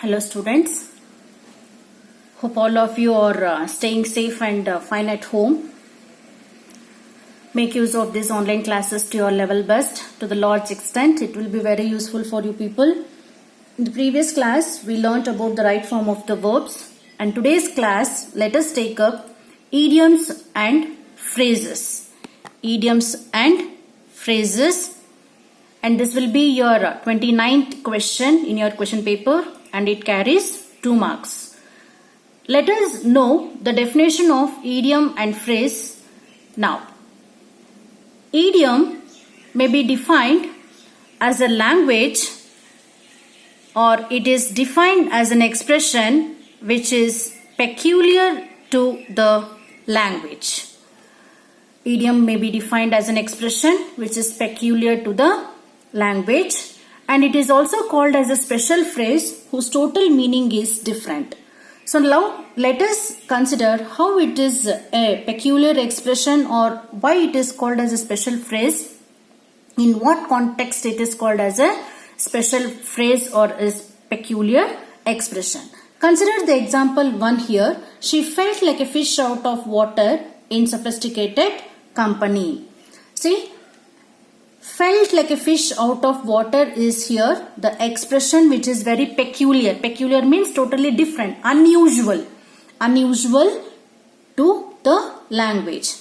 Hello students, hope all of you are staying safe and fine at home. Make use of these online classes to your level best to the large extent. It will be very useful for you people. In the previous class, we learnt about the right form of the verbs, and today's class, let us take up idioms and phrases. Idioms and phrases, and this will be your 29th question in your question paper, and it carries 2 marks. Let us know the definition of idiom and phrase now. Idiom may be defined as a language, or it is defined as an expression which is peculiar to the language. Idiom may be defined as an expression which is peculiar to the language, and it is also called as a special phrase whose total meaning is different. So now let us consider how it is a peculiar expression, or why it is called as a special phrase, in what context it is called as a special phrase or a peculiar expression. Consider the example 1 here. She felt like a fish out of water in sophisticated company. See, felt like a fish out of water is here the expression which is very peculiar. Peculiar means totally different, unusual to the language.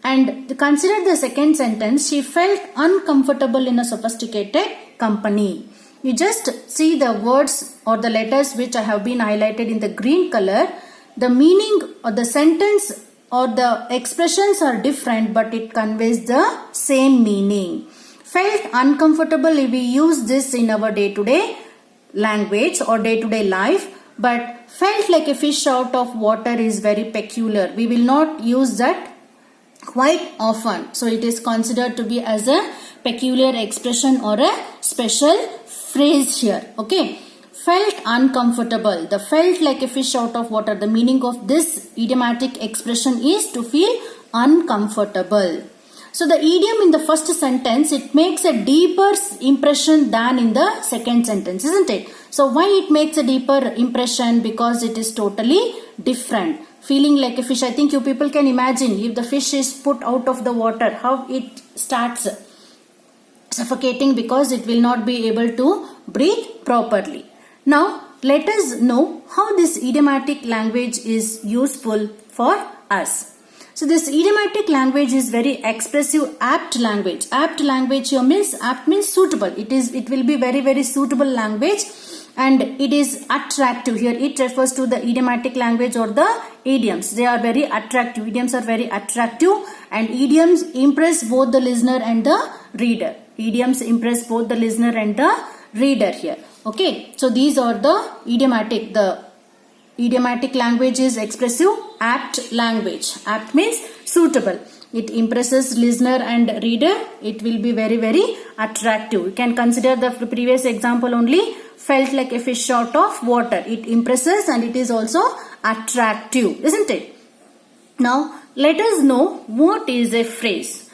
And consider the second sentence, she felt uncomfortable in a sophisticated company. You just see the words or the letters which I have been highlighted in the green color. The meaning or the sentence or the expressions are different, but it conveys the same meaning. Felt uncomfortable, we use this in our day-to-day language or day-to-day life, but felt like a fish out of water is very peculiar. We will not use that quite often. So it is considered to be as a peculiar expression or a special phrase here. Okay. Felt uncomfortable. The felt like a fish out of water. The meaning of this idiomatic expression is to feel uncomfortable. So the idiom in the first sentence, it makes a deeper impression than in the second sentence, isn't it? So why it makes a deeper impression? Because it is totally different. Feeling like a fish. I think you people can imagine if the fish is put out of the water, how it starts suffocating, because it will not be able to breathe properly. Now let us know how this idiomatic language is useful for us. So this idiomatic language is very expressive, apt language. Apt language here means, apt means suitable. It will be very suitable language, and it is attractive. Here it refers to the idiomatic language or the idioms. They are very attractive. Idioms are very attractive, and idioms impress both the listener and the reader. Idioms impress both the listener and the reader here. Okay. So these are the idiomatic. The idiomatic language is expressive, apt language. Apt means suitable. It impresses listener and reader. It will be very attractive. You can consider the previous example only. Felt like a fish out of water. It impresses and it is also attractive, isn't it? Now let us know what is a phrase.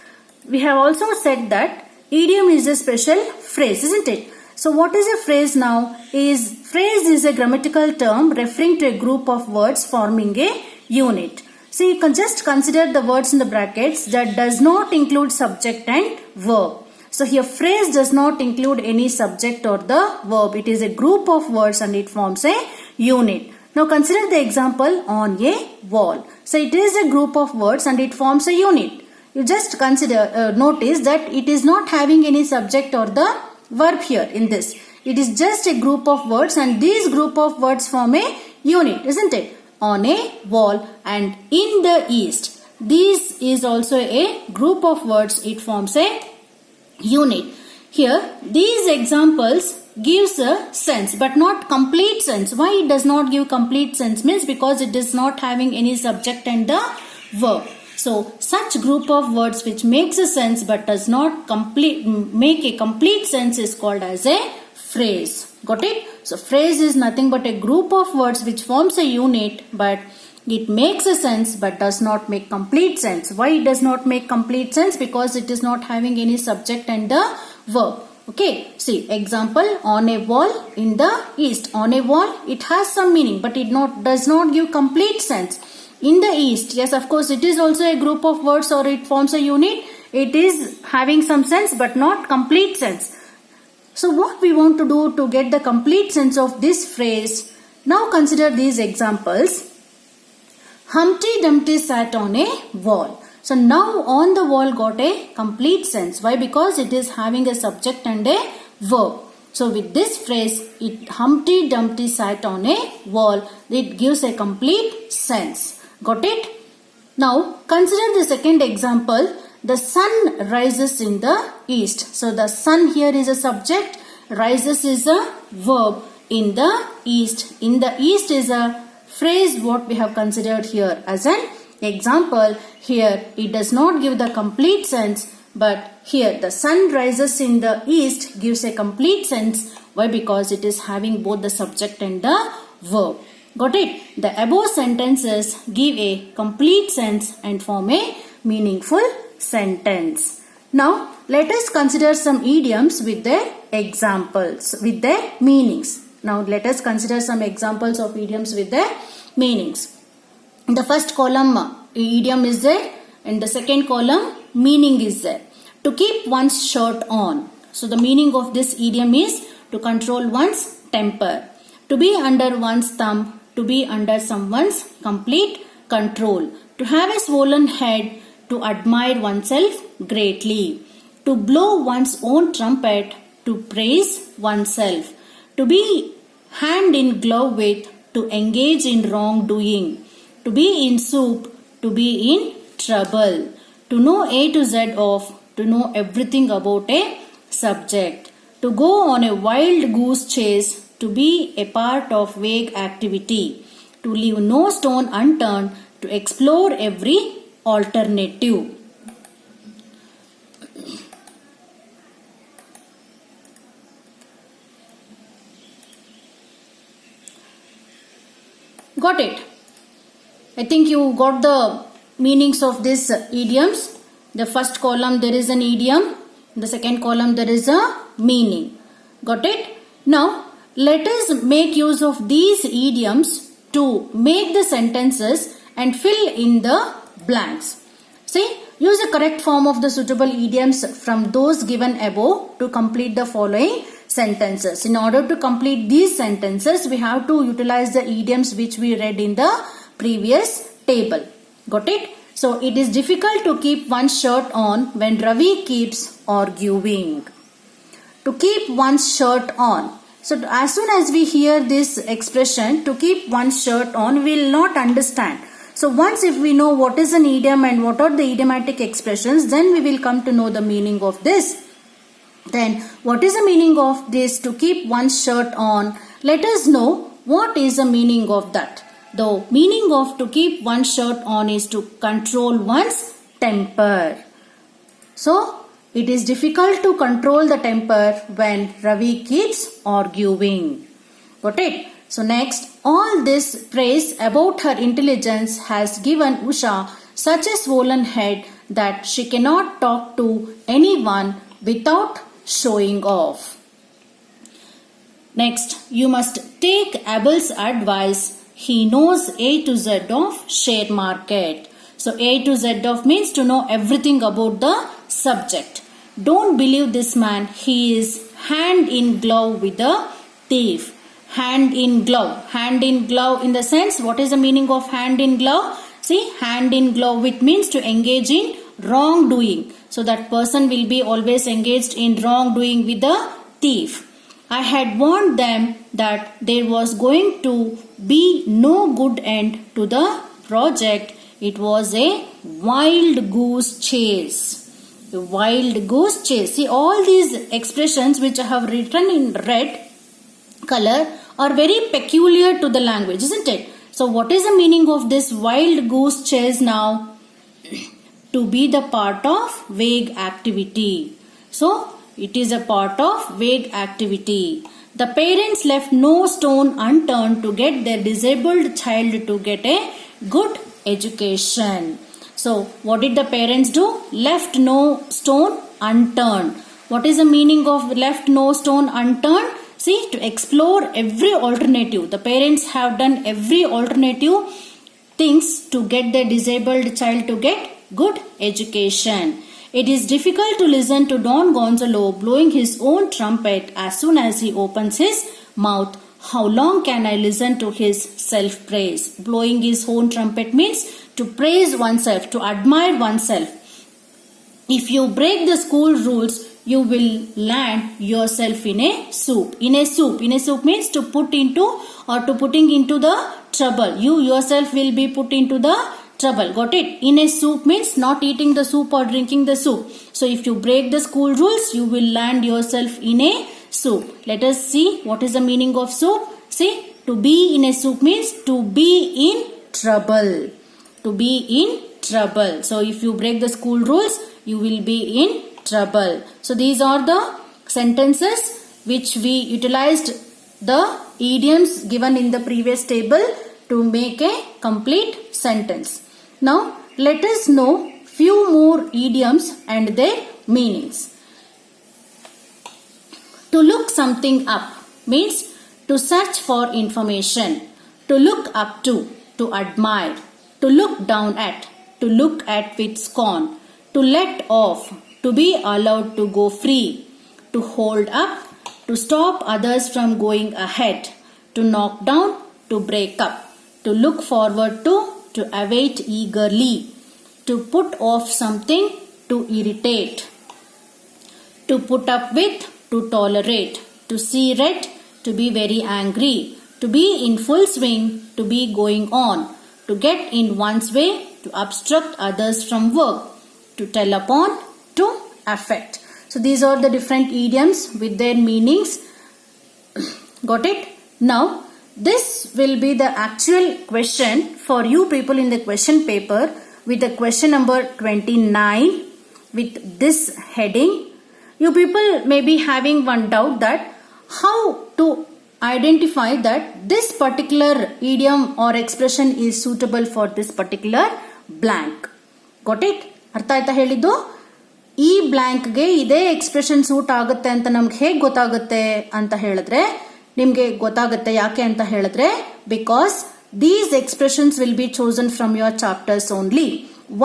We have also said that idiom is a special phrase, isn't it? So what is a phrase now? Phrase is a grammatical term referring to a group of words forming a unit. So you can just consider the words in the brackets that does not include subject and verb. So here phrase does not include any subject or the verb. It is a group of words and it forms a unit. Now consider the example on a wall. So it is a group of words and it forms a unit. You just consider, notice that it is not having any subject or the verb here in this. It is just a group of words, and these group of words form a unit, isn't it? On a wall and in the east. This is also a group of words. It forms a unit. Here these examples gives a sense but not complete sense. Why it does not give complete sense? Means because it is not having any subject and the verb. So such group of words which makes a sense but does not make a complete sense is called as a phrase. Got it? So phrase is nothing but a group of words which forms a unit, but it makes a sense but does not make complete sense. Why it does not make complete sense? Because it is not having any subject and the verb. Okay, see example, on a wall in the east. On a wall, it has some meaning, but it does not give complete sense. In the east, yes, of course, it is also a group of words or it forms a unit. It is having some sense but not complete sense. So what we want to do to get the complete sense of this phrase, now consider these examples. Humpty Dumpty sat on a wall. So now on the wall got a complete sense. Why? Because it is having a subject and a verb. So with this phrase, Humpty Dumpty sat on a wall, it gives a complete sense. Got it? Now consider the second example. The sun rises in the east. So the sun here is a subject. Rises is a verb. In the east. In the east is a phrase what we have considered here as an example. Here it does not give the complete sense, but here the sun rises in the east gives a complete sense. Why? Because it is having both the subject and the verb. Got it? The above sentences give a complete sense and form a meaningful sentence. Now let us consider some idioms with their examples, with their meanings. Now let us consider some examples of idioms with their meanings. In the first column, idiom is there, and the second column, meaning is there. To keep one's shirt on. So the meaning of this idiom is to control one's temper. To be under one's thumb, to be under someone's complete control. To have a swollen head, to admire oneself greatly. To blow one's own trumpet, to praise oneself. To be hand in glove with, to engage in wrongdoing. To be in soup, to be in trouble. To know A to Z of, to know everything about a subject. To go on a wild goose chase, to be a part of vague activity. To leave no stone unturned, to explore every alternative. Got it? I think you got the meanings of these idioms. The first column there is an idiom. In the second column there is a meaning. Got it? Now let us make use of these idioms to make the sentences and fill in the blanks. See, use the correct form of the suitable idioms from those given above to complete the following sentences. In order to complete these sentences, we have to utilize the idioms which we read in the previous table. Got it? So, it is difficult to keep one's shirt on when Ravi keeps arguing. To keep one's shirt on. So, as soon as we hear this expression, to keep one's shirt on, we will not understand. So, once if we know what is an idiom and what are the idiomatic expressions, then we will come to know the meaning of this. Then, what is the meaning of this to keep one's shirt on? Let us know what is the meaning of that. The meaning of to keep one's shirt on is to control one's temper. So, it is difficult to control the temper when Ravi keeps arguing. Got it? So, next, all this praise about her intelligence has given Usha such a swollen head that she cannot talk to anyone without showing off. Next, you must take Abel's advice. He knows A to Z of share market. So, A to Z of means to know everything about the subject. Don't believe this man. He is hand in glove with the thief. Hand in glove. Hand in glove in the sense, what is the meaning of hand in glove? See, hand in glove with means to engage in wrongdoing. So that person will be always engaged in wrongdoing with the thief. I had warned them that there was going to be no good end to the project. It was a wild goose chase. A wild goose chase. See, all these expressions which I have written in red color are very peculiar to the language, isn't it? So what is the meaning of this wild goose chase now? To be the part of vague activity. So it is a part of vague activity. The parents left no stone unturned to get their disabled child to get a good education. So what did the parents do? Left no stone unturned. What is the meaning of left no stone unturned? See, to explore every alternative. The parents have done every alternative things to get the disabled child to get good education. It is difficult to listen to Don Gonzalo blowing his own trumpet as soon as he opens his mouth. How long can I listen to his self-praise? Blowing his own trumpet means to praise oneself, to admire oneself. If you break the school rules, you will land yourself in a soup. In a soup means to put into or to putting into the trouble. You yourself will be put into the trouble. Got it? In a soup means not eating the soup or drinking the soup. So if you break the school rules, you will land yourself in a soup. Let us see what is the meaning of soup. See, to be in a soup means to be in trouble. To be in trouble. So if you break the school rules, you will be in trouble. So these are the sentences which we utilized the idioms given in the previous table to make a complete sentence. Now let us know few more idioms and their meanings. To look something up means to search for information, to look up to admire, to look down at, to look at with scorn, to let off, to be allowed to go free, to hold up, to stop others from going ahead, to knock down, to break up, to look forward to await eagerly, to put off something, to irritate, to put up with, to tolerate, to see red, to be very angry, to be in full swing, to be going on, to get in one's way, to obstruct others from work, to tell upon, to affect. So these are the different idioms with their meanings. Got it? Now this will be the actual question for you people in the question paper with the question number 29 with this heading. You people may be having one doubt that how to identify that this particular idiom or expression is suitable for this particular blank. Got it? ಅರ್ಥ ಆಯ್ತಾ ಹೇಳಿದ್ದು? ಈ ಬ್ಲ್ಯಾಂಕ್ಗೆ ಇದೇ expression suit ಆಗುತ್ತೆ ಅಂತ ನಮ್ಗೆ ಹೇಗೆ ಗೊತ್ತಾಗುತ್ತೆ ಅಂತ ಹೇಳಿದ್ರೆ ನಿಮ್ಗೆ ಗೊತ್ತಾಗುತ್ತೆ. ಯಾಕೆ ಅಂತ ಹೇಳಿದ್ರೆ because these expressions will be chosen from your chapters only.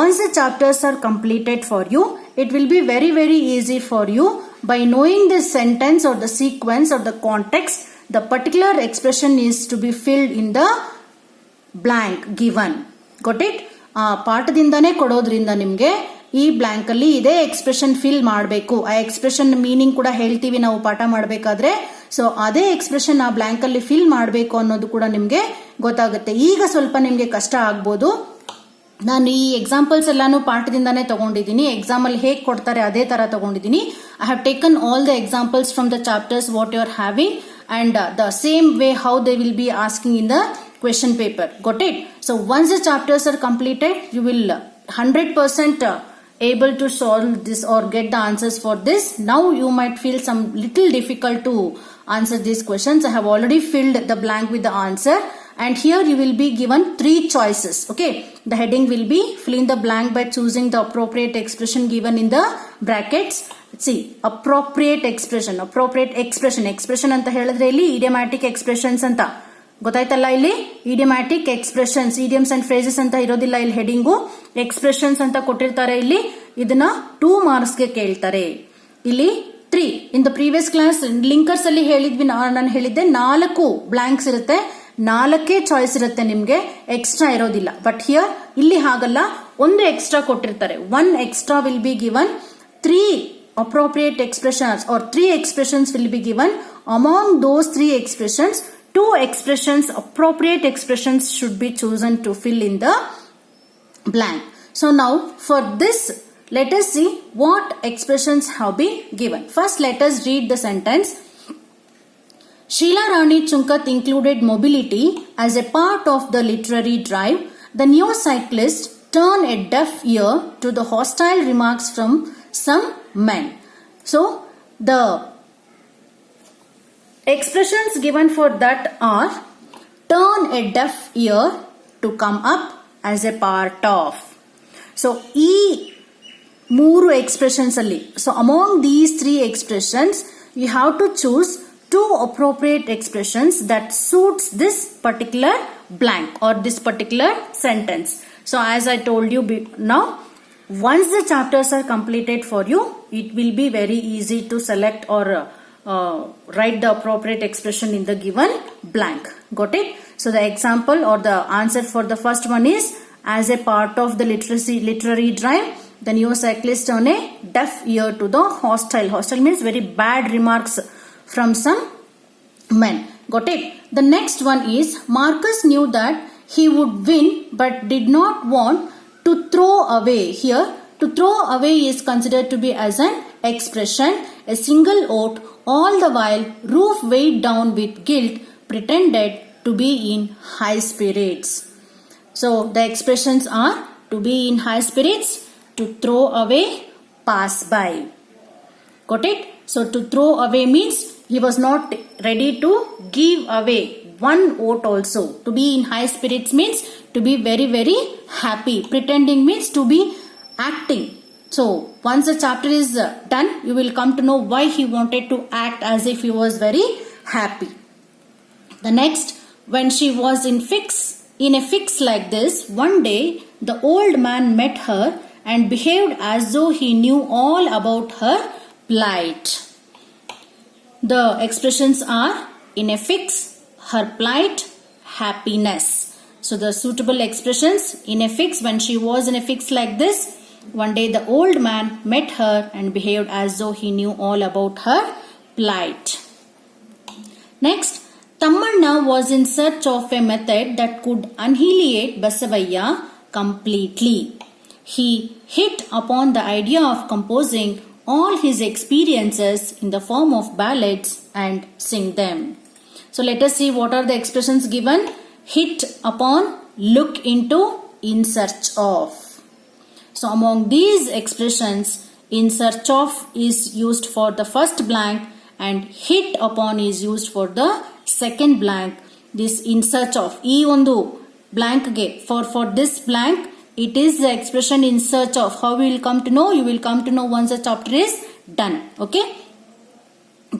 Once the chapters are completed for you, it will be very very easy for you by knowing the sentence or the sequence or the context. The particular expression is to be filled in the blank given. Got it? ಆ ಪಾಠದಿಂದಾನೇ ಕೊಡೋದ್ರಿಂದ ನಿಮಗೆ ಈ blank ಅಲ್ಲಿ ಇದೇ expression fill ಮಾಡಬೇಕು. ಆ expression meaning ಕೂಡ ಹೇಳ್ತೀವಿ ನಾವು ಪಾಠ ಮಾಡಬೇಕಾದ್ರೆ. ಸೊ ಅದೇ ಎಕ್ಸ್ಪ್ರೆಷನ್ ಆ ಬ್ಲ್ಯಾಂಕ್ ಅಲ್ಲಿ ಫಿಲ್ ಮಾಡಬೇಕು ಅನ್ನೋದು ಕೂಡ ನಿಮಗೆ ಗೊತ್ತಾಗುತ್ತೆ. ಈಗ ಸ್ವಲ್ಪ ನಿಮಗೆ ಕಷ್ಟ ಆಗ್ಬೋದು. ನಾನು ಈ ಎಕ್ಸಾಂಪಲ್ಸ್ ಎಲ್ಲಾನು ಪಾಠದಿಂದಾನೇ ತಗೊಂಡಿದ್ದೀನಿ. ಎಕ್ಸಾಮ್ ಅಲ್ಲಿ ಹೇಗೆ ಕೊಡ್ತಾರೆ ಅದೇ ತರ ತಗೊಂಡಿದ್ದೀನಿ. I have taken all the examples from the chapters what you are having and the same way how they will be asking in the question paper. Got it? So once the chapters are completed, you will 100% able to solve this or get the answers for this. Now you might feel some little difficult to answer these questions. I have already filled the blank with the answer, and here you will be given 3 choices. Okay, the heading will be fill in the blank by choosing the appropriate expression given in the brackets. See, appropriate expression ಅಂತ ಹೇಳಿದ್ರೆ ಇಲ್ಲಿ idiomatic expressions ಅಂತ ಗೊತ್ತಾಯ್ತಲ್ಲ. ಇಲ್ಲಿ idiomatic expressions, idioms and phrases ಅಂತ ಇರೋದಿಲ್ಲ. ಇಲ್ಲಿ heading expressions ಅಂತ ಕೊಟ್ಟಿರ್ತಾರೆ. ಇಲ್ಲಿ ಇದನ್ನ 2 marks ಗೆ ಕೇಳ್ತಾರೆ. ಇಲ್ಲಿ 3 in the previous class linkers ಅಲ್ಲಿ ಹೇಳಿದ್ವಿ, ನಾನು ಹೇಳಿದ್ದೆ 4 ಬ್ಲಾಂಕ್ಸ್ ಇರುತ್ತೆ, 4 ಚಾಯ್ಸ್ ಇರುತ್ತೆ ನಿಮ್ಗೆ, ಎಕ್ಸ್ಟ್ರಾ ಇರೋದಿಲ್ಲ. ಬಟ್ ಹಿಯರ್ ಇಲ್ಲಿ ಹಾಗಲ್ಲ, ಒಂದು ಎಕ್ಸ್ಟ್ರಾ ಕೊಟ್ಟಿರ್ತಾರೆ. 1 extra will be given. 3 appropriate expressions or 3 expressions will be given. Among those 3 expressions, 2 expressions, appropriate expressions should be chosen to fill in the blank. So now for this, let us see what expressions have been given. First, let us read the sentence. Sheila Rani Chunkat included mobility as a part of the literary drive. The new cyclist turned a deaf ear to the hostile remarks from some men. So the expressions given for that are turn a deaf ear, to come up, as a part of. So ಈ ಮೂರು expressions ಅಲ್ಲಿ. So among these 3 expressions you have to choose 2 appropriate expressions that suits this particular blank or this particular sentence. So as I told you now, once the chapters are completed for you, it will be very easy to select or write the appropriate expression in the given blank. Got it? So the example or the answer for the first one is, as a part of the literary drive, the new cyclist turned a deaf ear to the hostile. Hostile means very bad remarks from some men. Got it? The next one is, Marcus knew that he would win but did not want to throw away. Here, to throw away is considered to be as an expression. A single oath, all the while Roof, weighed down with guilt, pretended to be in high spirits. So the expressions are to be in high spirits, to throw away, pass by. Got it? So to throw away means he was not ready to give away one vote also. To be in high spirits means to be very very happy. Pretending means to be acting. So once the chapter is done, you will come to know why he wanted to act as if he was very happy. The next, when she was in a fix like this, one day the old man met her and behaved as though he knew all about her plight. The expressions are in a fix, her plight, happiness. So the suitable expressions: in a fix, when she was in a fix like this, one day the old man met her and behaved as though he knew all about her plight. Next, Tammanna was in search of a method that could annihilate Basavaya completely. He hit upon the idea of composing all his experiences in the form of ballads and sing them. So let us see what are the expressions given. Hit upon, look into, in search of. So among these expressions, in search of is used for the first blank and hit upon is used for the second blank. This in search of, ee ondu blank ge, for this blank, it is the expression in search of. How we will come to know? You will come to know once the chapter is done. Okay.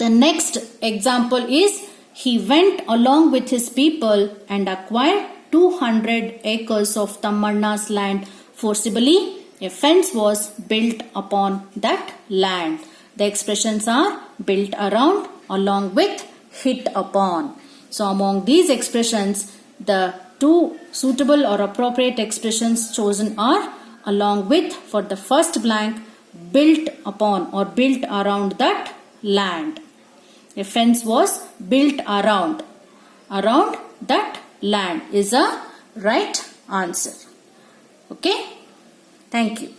The next example is, he went along with his people and acquired 200 acres of Tammanna's land forcibly. A fence was built upon that land. The expressions are built around, along with, hit upon. So among these expressions, the 2 suitable or appropriate expressions chosen are, along with for the first blank, built upon or built around that land. A fence was built around that land is a right answer. Okay. Thank you.